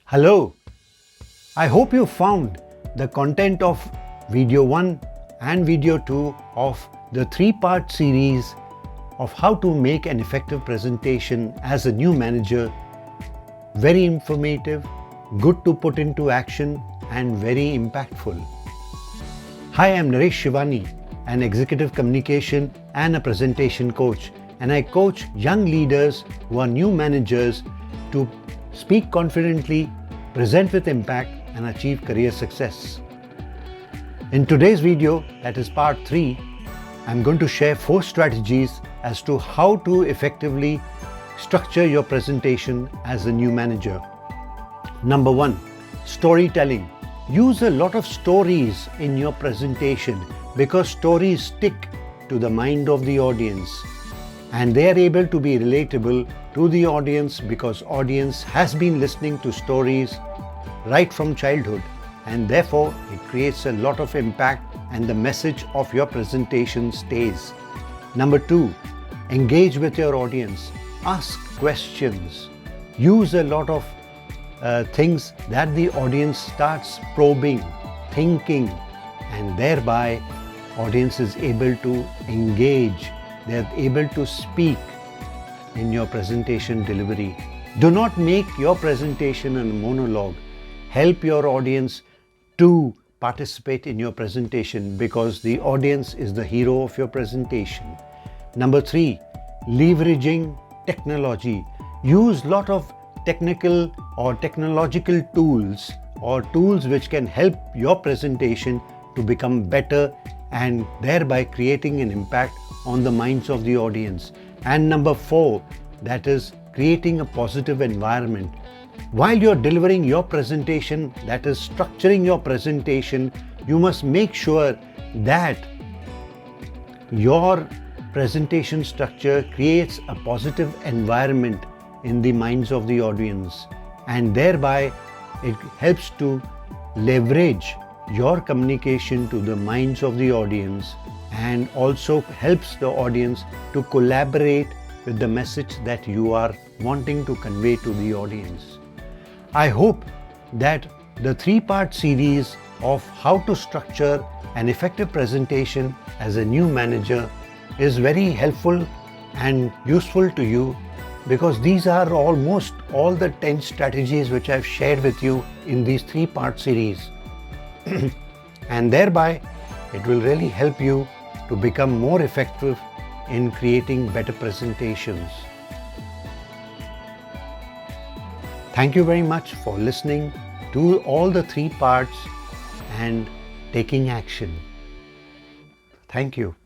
Hello, I hope you found the content of video 1 and video 2 of the 3-part series of how to make an effective presentation as a new manager very informative, good to put into action and very impactful. Hi, I'm Naresh Shivani, an executive communication and a presentation coach, and I coach young leaders who are new managers to speak confidently, present with impact, and achieve career success. In today's video, that is part 3, I'm going to share 4 strategies as to how to effectively structure your presentation as a new manager. Number 1, storytelling. Use a lot of stories in your presentation because stories stick to the mind of the audience and they are able to be relatable to the audience because audience has been listening to stories right from childhood, and therefore it creates a lot of impact and the message of your presentation stays. Number 2, engage with your audience. Ask questions. Use a lot of things that the audience starts probing, thinking, and thereby audience is able to engage. They're able to speak in your presentation delivery. Do not make your presentation a monologue. Help your audience to participate in your presentation because the audience is the hero of your presentation. Number 3, leveraging technology. Use a lot of technical or technological tools or tools which can help your presentation to become better and thereby creating an impact on the minds of the audience. And number 4, that is creating a positive environment. While you're delivering your presentation, that is structuring your presentation, you must make sure that your presentation structure creates a positive environment in the minds of the audience, and thereby it helps to leverage your communication to the minds of the audience and also helps the audience to collaborate with the message that you are wanting to convey to the audience. I hope that the 3-part series of how to structure an effective presentation as a new manager is very helpful and useful to you because these are almost all the 10 strategies which I've shared with you in these 3-part series. And thereby it will really help you to become more effective in creating better presentations. Thank you very much for listening to all the 3 parts and taking action. Thank you.